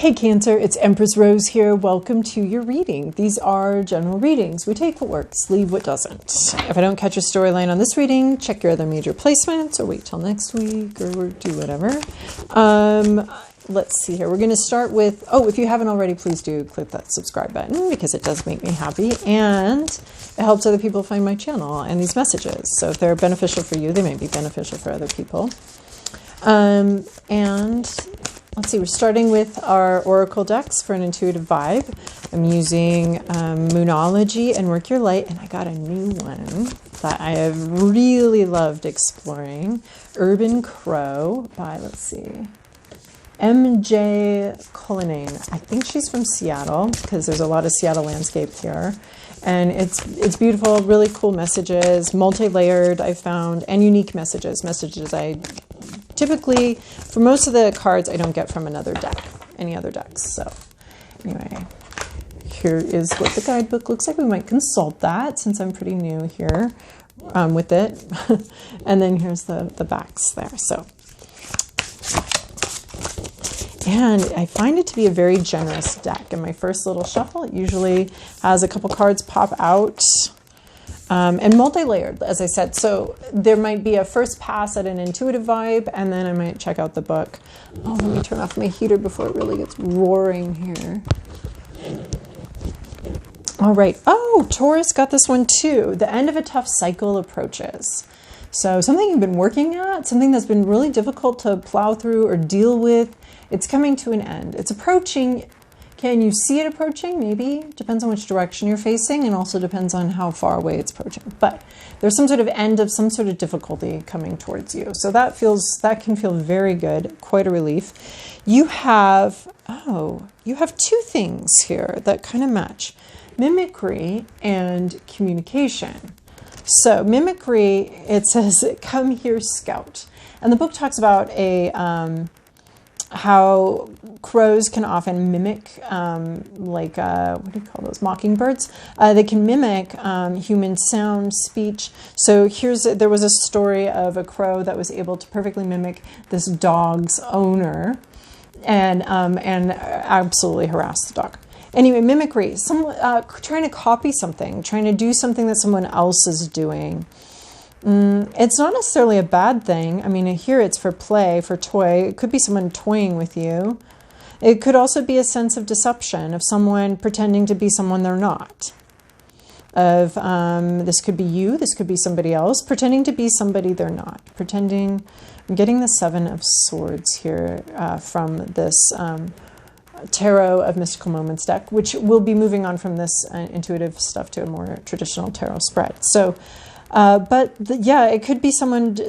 Hey Cancer, it's Empress Rose here. Welcome to your reading. These are general readings. We take what works, leave what doesn't. If I don't catch a storyline on this reading, check your other major placements or wait till next week or do whatever. Let's see here. We're going to start with, if you haven't already, please do click that subscribe button because it does make me happy and it helps other people find my channel and these messages. So if they're beneficial for you, they may be beneficial for other people. And let's see, we're starting with our Oracle decks for an intuitive vibe. I'm using Moonology and Work Your Light, and I got a new one that I have really loved exploring. Urban Crow by, let's see, MJ Cullinane. I think she's from Seattle because there's a lot of Seattle landscape here. And it's beautiful, really cool messages, multi-layered, I found, and unique messages I typically, for most of the cards, I don't get from any other decks. So anyway, here is what the guidebook looks like. We might consult that since I'm pretty new here with it. And then here's the backs there. So, and I find it to be a very generous deck. In my first little shuffle, it usually has a couple cards pop out. And multi-layered, as I said. So there might be a first pass at an intuitive vibe, and then I might check out the book. Oh, let me turn off my heater before it really gets roaring here. All right. Oh, Taurus got this one too. The end of a tough cycle approaches. So something you've been working at, something that's been really difficult to plow through or deal with, it's coming to an end. It's approaching. Can you see it approaching? Maybe. Depends on which direction you're facing and also depends on how far away it's approaching. But there's some sort of end of some sort of difficulty coming towards you. So that can feel very good, quite a relief. You have two things here that kind of match. Mimicry and communication. So mimicry, it says, "Come here, scout." And the book talks about how crows can often mimic, what do you call those, mockingbirds? They can mimic human sound, speech. So there was a story of a crow that was able to perfectly mimic this dog's owner and absolutely harass the dog. Anyway, mimicry, trying to copy something, trying to do something that someone else is doing. It's not necessarily a bad thing. I mean, here it's for play, for toy. It could be someone toying with you. It could also be a sense of deception, of someone pretending to be someone they're not. This could be you, this could be somebody else, pretending to be somebody they're not. I'm getting the Seven of Swords here from this Tarot of Mystical Moments deck, which will be moving on from this intuitive stuff to a more traditional tarot spread. So, it could be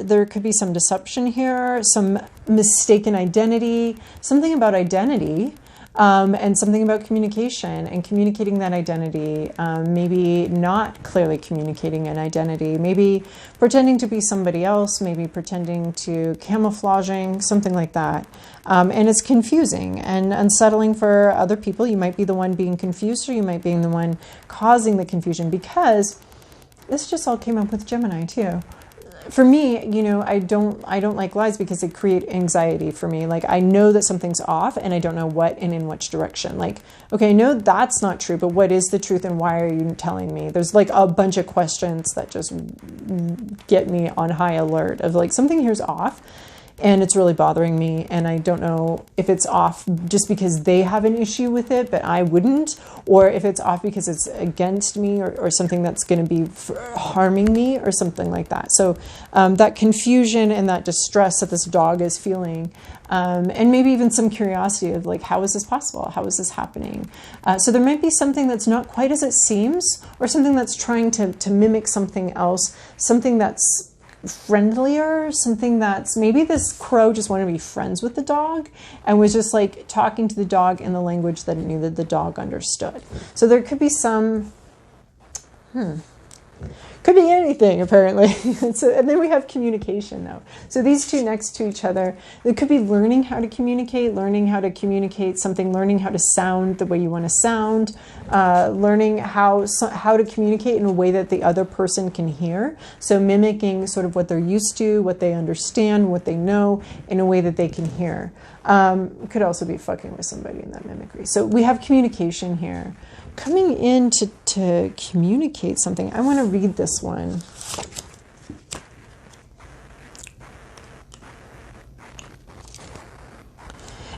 there could be some deception here, some mistaken identity, something about identity, and something about communication and communicating that identity, maybe not clearly communicating an identity, maybe pretending to be somebody else, maybe pretending to camouflaging, something like that. And it's confusing and unsettling for other people. You might be the one being confused or you might be the one causing the confusion because this just all came up with Gemini too. For me, I don't like lies because they create anxiety for me. Like I know that something's off and I don't know what and in which direction. Like, okay, I know that's not true, but what is the truth and why are you telling me? There's like a bunch of questions that just get me on high alert of like something here's off. And it's really bothering me, and I don't know if it's off just because they have an issue with it, but I wouldn't, or if it's off because it's against me or something that's going to be harming me or something like that. So that confusion and that distress that this dog is feeling, and maybe even some curiosity of like, how is this possible? How is this happening? So there might be something that's not quite as it seems, or something that's trying to mimic something else, something that's friendlier, something that's maybe this crow just wanted to be friends with the dog and was just like talking to the dog in the language that it knew that the dog understood. So there could be some Could be anything, apparently. And then we have communication, though. So these two next to each other, it could be learning how to communicate something, learning how to sound the way you want to sound, learning how to communicate in a way that the other person can hear. So mimicking sort of what they're used to, what they understand, what they know, in a way that they can hear. Could also be fucking with somebody in that mimicry. So we have communication here. Coming in to communicate something, I want to read this one.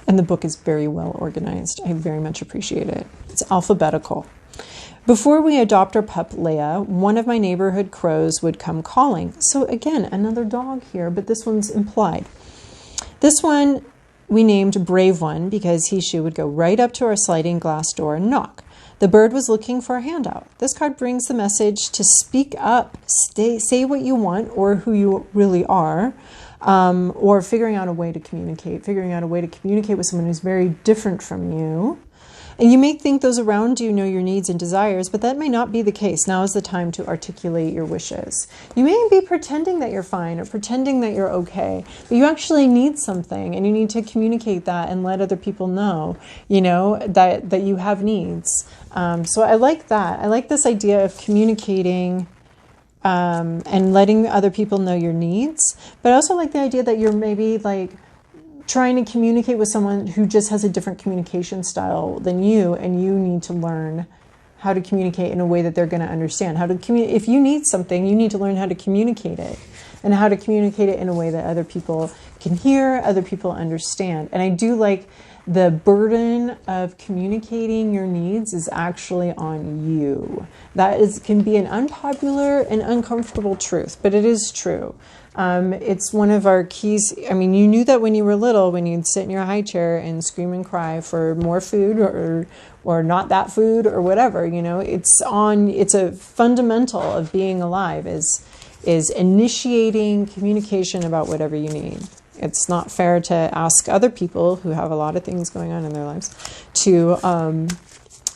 And the book is very well organized. I very much appreciate it. It's alphabetical. Before we adopt our pup, Leia, one of my neighborhood crows would come calling. So again, another dog here, but this one's implied. This one we named Brave One because she would go right up to our sliding glass door and knock. The bird was looking for a handout. This card brings the message to speak up, say what you want or who you really are, or figuring out a way to communicate with someone who's very different from you. And you may think those around you know your needs and desires, but that may not be the case. Now is the time to articulate your wishes. You may be pretending that you're fine or pretending that you're okay, but you actually need something and you need to communicate that and let other people know, that you have needs. So I like that. I like this idea of communicating and letting other people know your needs, but I also like the idea that you're maybe like trying to communicate with someone who just has a different communication style than you, and you need to learn how to communicate in a way that they're going to understand. If you need something, you need to learn how to communicate it, and how to communicate it in a way that other people can hear, other people understand. And I do like the burden of communicating your needs is actually on you. That can be an unpopular and uncomfortable truth, but it is true. It's one of our keys. I mean, you knew that when you were little, when you'd sit in your high chair and scream and cry for more food or not that food or whatever, it's a fundamental of being alive is initiating communication about whatever you need. It's not fair to ask other people who have a lot of things going on in their lives to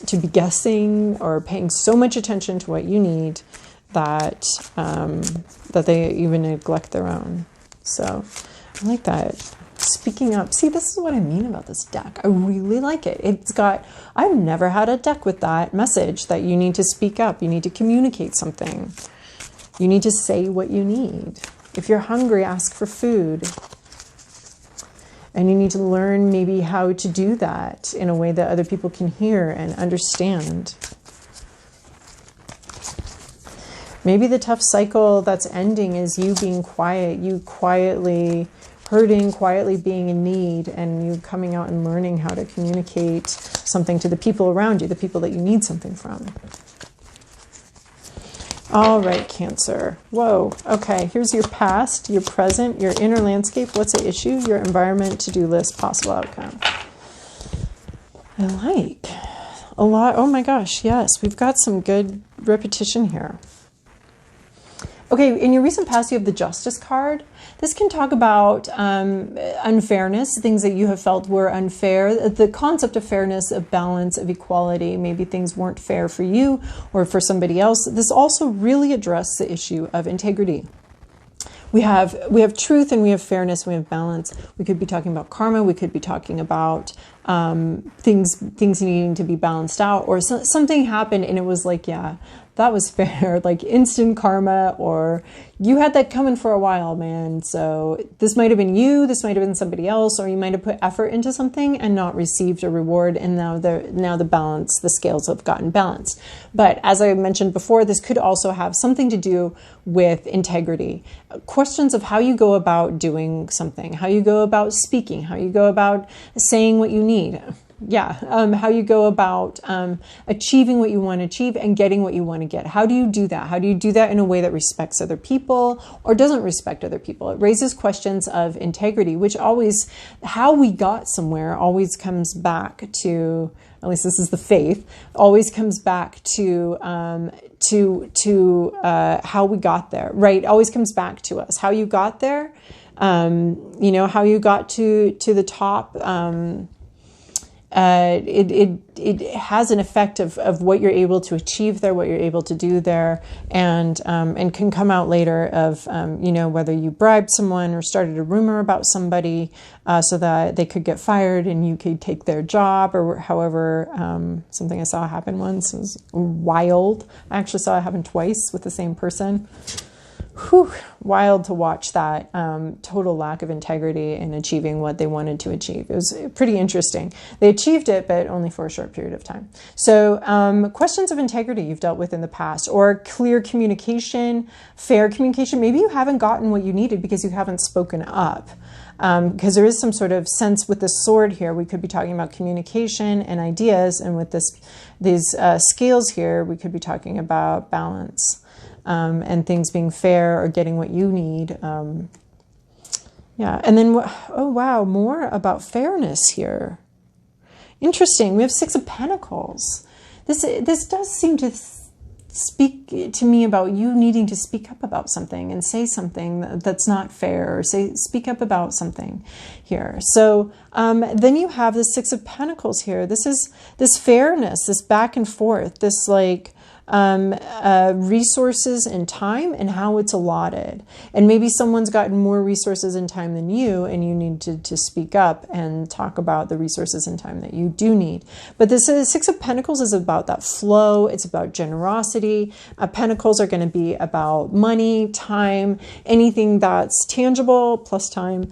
be guessing or paying so much attention to what you need that they even neglect their own. So I like that. Speaking up. See, this is what I mean about this deck. I really like it. I've never had a deck with that message that you need to speak up. You need to communicate something. You need to say what you need. If you're hungry, ask for food. And you need to learn maybe how to do that in a way that other people can hear and understand. Maybe the tough cycle that's ending is you being quiet, you quietly hurting, quietly being in need, and you coming out and learning how to communicate something to the people around you, the people that you need something from. All right, Cancer. Whoa. Okay, here's your past, your present, your inner landscape. What's at issue? Your environment, to-do list, possible outcome. I like a lot. Oh my gosh, yes. We've got some good repetition here. Okay, in your recent past, you have the Justice card. This can talk about unfairness, things that you have felt were unfair, the concept of fairness, of balance, of equality. Maybe things weren't fair for you or for somebody else. This also really addresses the issue of integrity. We have truth and we have fairness, we have balance. We could be talking about karma. We could be talking about things needing to be balanced out, or something happened and it was like, yeah, that was fair, like instant karma, or you had that coming for a while, man. So this might have been you, this might have been somebody else, or you might have put effort into something and not received a reward, and now the balance, the scales have gotten balanced. But as I mentioned before, this could also have something to do with integrity. Questions of how you go about doing something, how you go about speaking, how you go about saying what you need. How you go about achieving what you want to achieve and getting what you want to get. How do you do that? How do you do that in a way that respects other people or doesn't respect other people? It raises questions of integrity, which always, how we got somewhere always comes back to, at least this is the faith, always comes back to how we got there, right? Always comes back to us. How you got there, how you got to the top, it has an effect of what you're able to achieve there, what you're able to do there, and can come out later of, whether you bribed someone or started a rumor about somebody so that they could get fired and you could take their job, or however. Something I saw happen once was wild. I actually saw it happen twice with the same person. Whew, wild to watch that total lack of integrity in achieving what they wanted to achieve. It was pretty interesting. They achieved it, but only for a short period of time. So questions of integrity you've dealt with in the past, or clear communication, fair communication. Maybe you haven't gotten what you needed because you haven't spoken up. Because there is some sort of sense with the sword here, we could be talking about communication and ideas, and with these scales here, we could be talking about balance. And things being fair or getting what you need. And then, oh wow, more about fairness here. Interesting. We have 6 of Pentacles. This does seem to speak to me about you needing to speak up about something and say something that's not fair, or speak up about something here. So then you have the 6 of Pentacles here. This is this fairness, this back and forth, this resources and time and how it's allotted. And maybe someone's gotten more resources and time than you, and you need to speak up and talk about the resources and time that you do need. But this 6 of Pentacles is about that flow. It's about generosity. Pentacles are going to be about money, time, anything that's tangible plus time.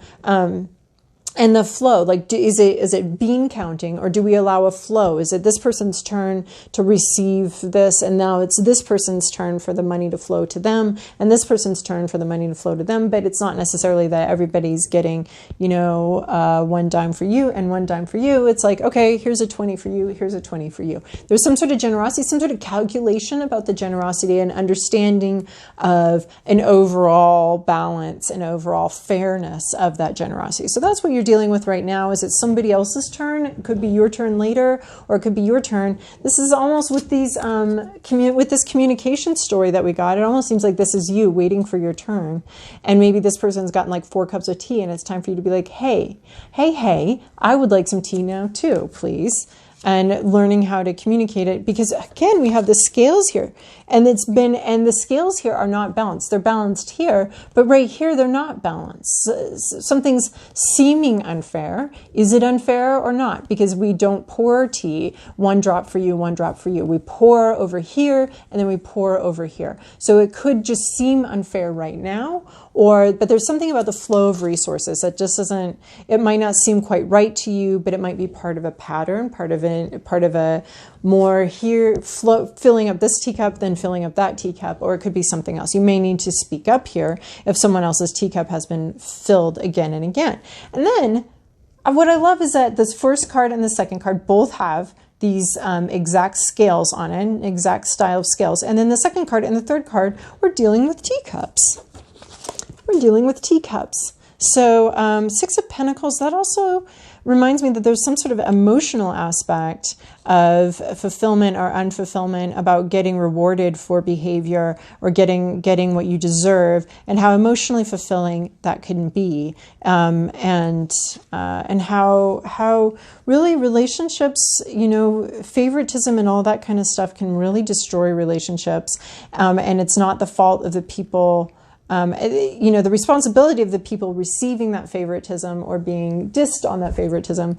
And the flow, like, is it bean counting, or do we allow a flow? Is it this person's turn to receive this, and now it's this person's turn for the money to flow to them, and this person's turn for the money to flow to them? But it's not necessarily that everybody's getting, 1 dime for you and 1 dime for you. It's like, okay, here's a 20 for you, here's a 20 for you. There's some sort of generosity, some sort of calculation about the generosity, and understanding of an overall balance and overall fairness of that generosity. So that's what you're dealing with right now. Is it somebody else's turn? It could be your turn later, or it could be your turn. This is almost with these with this communication story that we got. It almost seems like this is you waiting for your turn, and maybe this person's gotten like 4 cups of tea, and it's time for you to be like, hey, I would like some tea now too, please. And learning how to communicate it, because again, we have the scales here, and the scales here are not balanced. They're balanced here, but right here, they're not balanced. Something's seeming unfair. Is it unfair or not? Because we don't pour tea, 1 drop for you, 1 drop for you. We pour over here, and then we pour over here. So it could just seem unfair right now, but there's something about the flow of resources that just doesn't, it might not seem quite right to you, but it might be part of a pattern, part of a more here filling up this teacup than filling up that teacup, or it could be something else. You may need to speak up here if someone else's teacup has been filled again and again. And then what I love is that this first card and the second card both have these exact scales on it, an exact style of scales. And then the second card and the third card, we're dealing with teacups. We're dealing with teacups. So 6 of Pentacles, that also reminds me that there's some sort of emotional aspect of fulfillment or unfulfillment, about getting rewarded for behavior or getting what you deserve, and how emotionally fulfilling that can be, and how really relationships, favoritism and all that kind of stuff can really destroy relationships, and it's not the fault of the people. The responsibility of the people receiving that favoritism or being dissed on that favoritism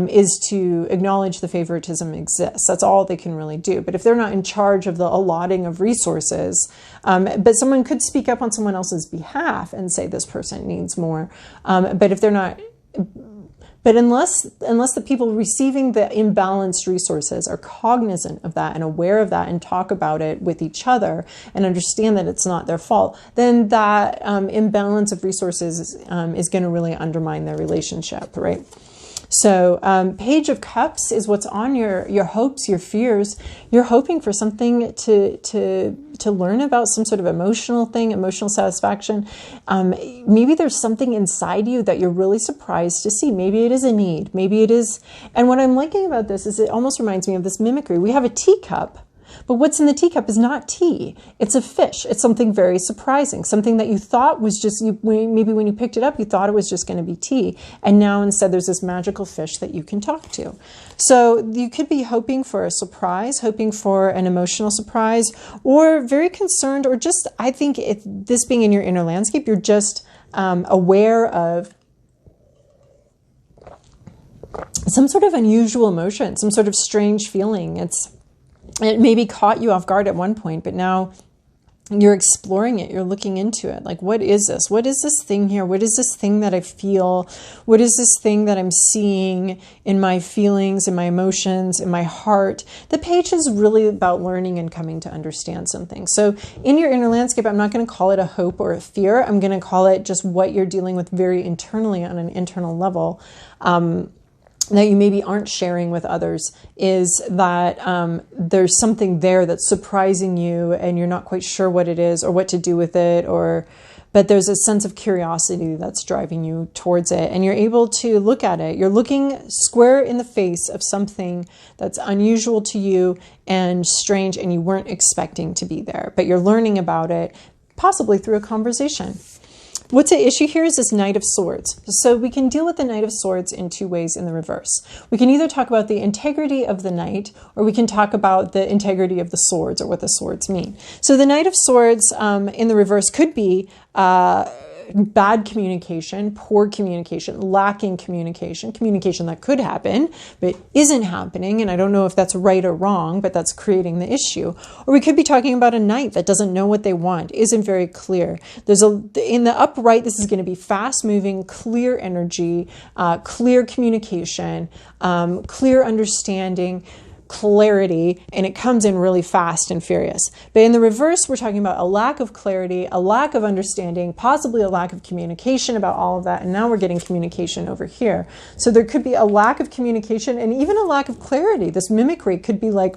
is to acknowledge the favoritism exists. That's all they can really do. But if they're not in charge of the allotting of resources, but someone could speak up on someone else's behalf and say this person needs more. But if they're not... But unless the people receiving the imbalanced resources are cognizant of that and aware of that and talk about it with each other and understand that it's not their fault, then that imbalance of resources is going to really undermine their relationship, right? So Page of Cups is what's on your hopes, your fears. You're hoping for something to learn about, some sort of emotional thing, emotional satisfaction. Maybe there's something inside you that you're really surprised to see. Maybe it is a need. Maybe it is. And what I'm liking about this is it almost reminds me of this mimicry. We have a teacup, But what's in the teacup is not tea. It's a fish. It's something very surprising, something that you thought was just, maybe when you picked it up, you thought it was just going to be tea. And now instead there's this magical fish that you can talk to. So you could be hoping for a surprise, hoping for an emotional surprise, or very concerned, or just, I think this being in your inner landscape, you're just aware of some sort of unusual emotion, some sort of strange feeling. It maybe caught you off guard at one point, but now you're exploring it. You're looking into it. Like, what is this? What is this thing here? What is this thing that I feel? What is this thing that I'm seeing in my feelings, in my emotions, in my heart? The page is really about learning and coming to understand something. So in your inner landscape, I'm not going to call it a hope or a fear. I'm going to call it just what you're dealing with very internally on an internal level. That you maybe aren't sharing with others, is that there's something there that's surprising you and you're not quite sure what it is or what to do with it, but there's a sense of curiosity that's driving you towards it, and you're able to look at it. You're looking square in the face of something that's unusual to you and strange, and you weren't expecting to be there, but you're learning about it, possibly through a conversation. What's at issue here is this Knight of Swords. So we can deal with the Knight of Swords in two ways in the reverse. We can either talk about the integrity of the Knight, or we can talk about the integrity of the swords, or what the swords mean. So the Knight of Swords in the reverse could be bad communication, poor communication, lacking communication, communication that could happen but isn't happening, and I don't know if that's right or wrong, but that's creating the issue. Or we could be talking about a knight that doesn't know what they want, isn't very clear. In the upright, this is going to be fast moving, clear energy, clear communication, clear understanding, clarity, and it comes in really fast and furious. But in the reverse, we're talking about a lack of clarity, a lack of understanding, possibly a lack of communication about all of that, and now we're getting communication over here. So there could be a lack of communication and even a lack of clarity. This mimicry could be like,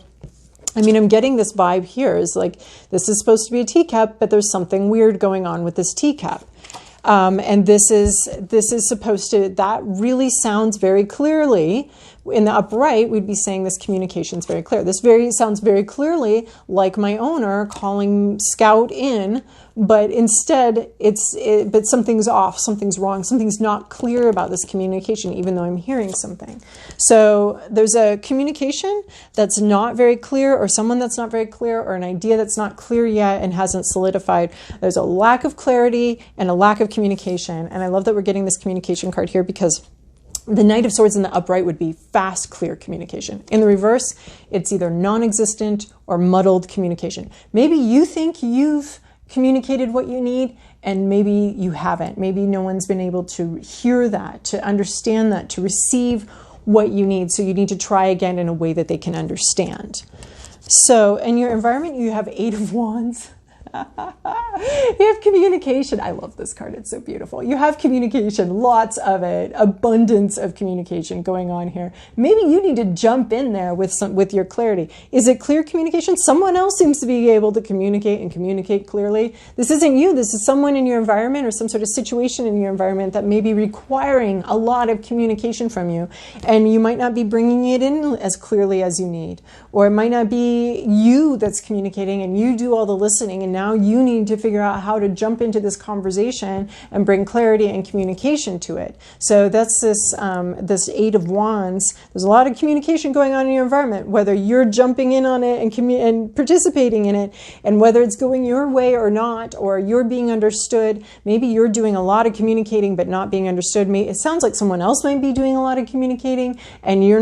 I'm getting this vibe here is like, this is supposed to be a teacup, but there's something weird going on with this teacup. And this is supposed to, that really sounds very clearly. In the upright, we'd be saying this communication is very clear. This sounds very clearly like my owner calling Scout in, but instead but something's off, something's wrong, something's not clear about this communication, even though I'm hearing something. So there's a communication that's not very clear, or someone that's not very clear, or an idea that's not clear yet and hasn't solidified. There's a lack of clarity and a lack of communication. And I love that we're getting this communication card here, because the Knight of Swords in the upright would be fast, clear communication. In the reverse, it's either non-existent or muddled communication. Maybe you think you've communicated what you need, and maybe you haven't. Maybe no one's been able to hear that, to understand that, to receive what you need. So you need to try again in a way that they can understand. So in your environment, you have 8 of Wands. You have communication. I love this card. It's so beautiful. You have communication, lots of it, abundance of communication going on here. Maybe you need to jump in there with your clarity. Is it clear communication? Someone else seems to be able to communicate and communicate clearly. This isn't you. This is someone in your environment, or some sort of situation in your environment that may be requiring a lot of communication from you, and you might not be bringing it in as clearly as you need. Or it might not be you that's communicating and you do all the listening, and now you need to figure out how to jump into this conversation and bring clarity and communication to it. So that's this 8 of Wands. There's a lot of communication going on in your environment, whether you're jumping in on it and participating in it, and whether it's going your way or not, or you're being understood. Maybe you're doing a lot of communicating but not being understood. It sounds like someone else might be doing a lot of communicating and you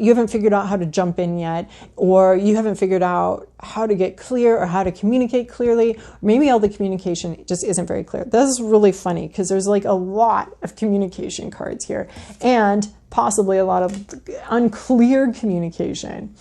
haven't figured out how to jump in yet, or you haven't figured out how to get clear or how to communicate clearly. Maybe all the communication just isn't very clear. This is really funny because there's like a lot of communication cards here, and possibly a lot of unclear communication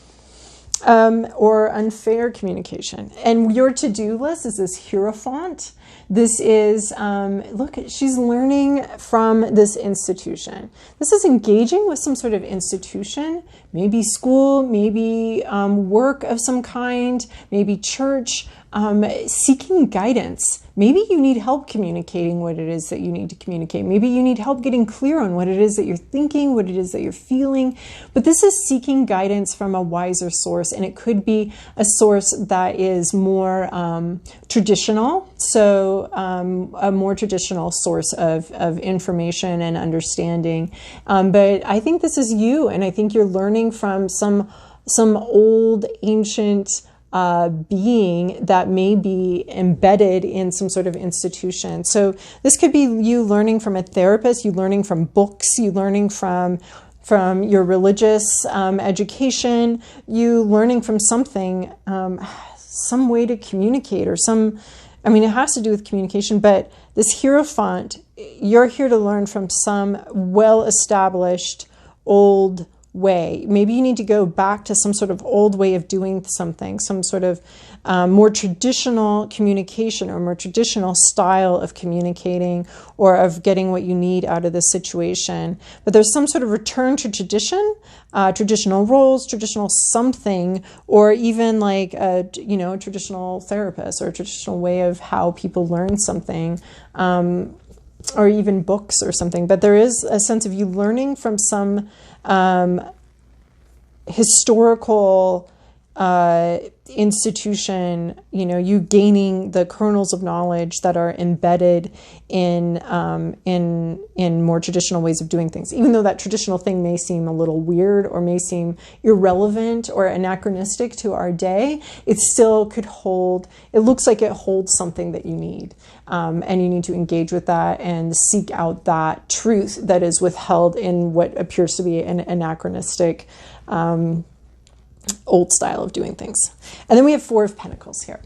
or unfair communication. And your to-do list is this Hierophant. This is, look, she's learning from this institution. This is engaging with some sort of institution, maybe school, maybe work of some kind, maybe church, seeking guidance. Maybe you need help communicating what it is that you need to communicate. Maybe you need help getting clear on what it is that you're thinking, what it is that you're feeling. But this is seeking guidance from a wiser source, and it could be a source that is more traditional. So a more traditional source of information and understanding. But I think this is you, and I think you're learning from some old ancient being that may be embedded in some sort of institution. So this could be you learning from a therapist, you learning from books, you learning from your religious education, you learning from something, some way to communicate or I mean, it has to do with communication, but this Hierophant, you're here to learn from some well-established old way. Maybe you need to go back to some sort of old way of doing something, some sort of more traditional communication or more traditional style of communicating or of getting what you need out of the situation. But there's some sort of return to tradition, traditional roles, traditional something, or even like a traditional therapist or a traditional way of how people learn something. Or even books or something. But there is a sense of you learning from some historical institution, you gaining the kernels of knowledge that are embedded in more traditional ways of doing things. Even though that traditional thing may seem a little weird or may seem irrelevant or anachronistic to our day, it still could hold, it looks like it holds something that you need. And you need to engage with that and seek out that truth that is withheld in what appears to be an anachronistic old style of doing things. And then we have Four of Pentacles here.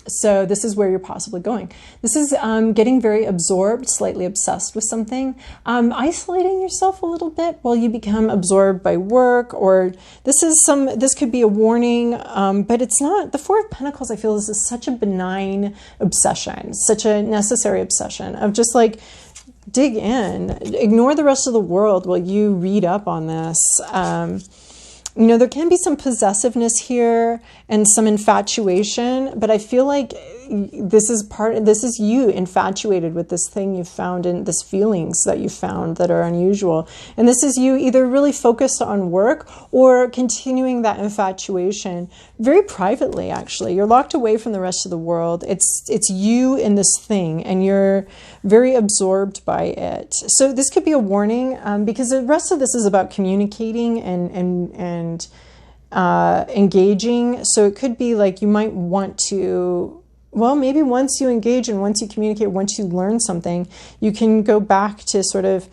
So this is where you're possibly going. This is getting very absorbed, slightly obsessed with something, isolating yourself a little bit while you become absorbed by work, or this could be a warning, but it's not. The Four of Pentacles, I feel, is such a benign obsession, such a necessary obsession of just like, dig in, ignore the rest of the world while you read up on this. There can be some possessiveness here and some infatuation, but I feel like this is you infatuated with this thing you found and this feelings that you found that are unusual. And this is you either really focused on work or continuing that infatuation very privately, actually. You're locked away from the rest of the world. It's you in this thing and you're very absorbed by it. So this could be a warning because the rest of this is about communicating and engaging. So it could be like you might want to, well, maybe once you engage and once you communicate, once you learn something, you can go back to sort of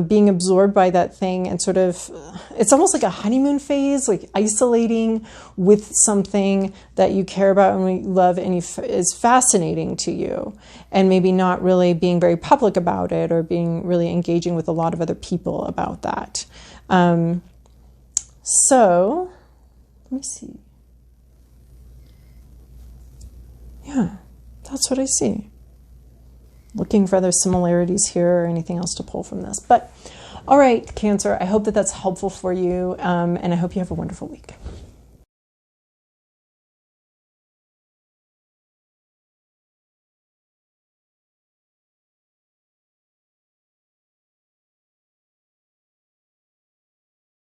being absorbed by that thing and sort of, it's almost like a honeymoon phase, like isolating with something that you care about and love and is fascinating to you, and maybe not really being very public about it or being really engaging with a lot of other people about that. So let me see. Yeah, that's what I see. Looking for other similarities here or anything else to pull from this. But all right, Cancer, I hope that that's helpful for you, and I hope you have a wonderful week.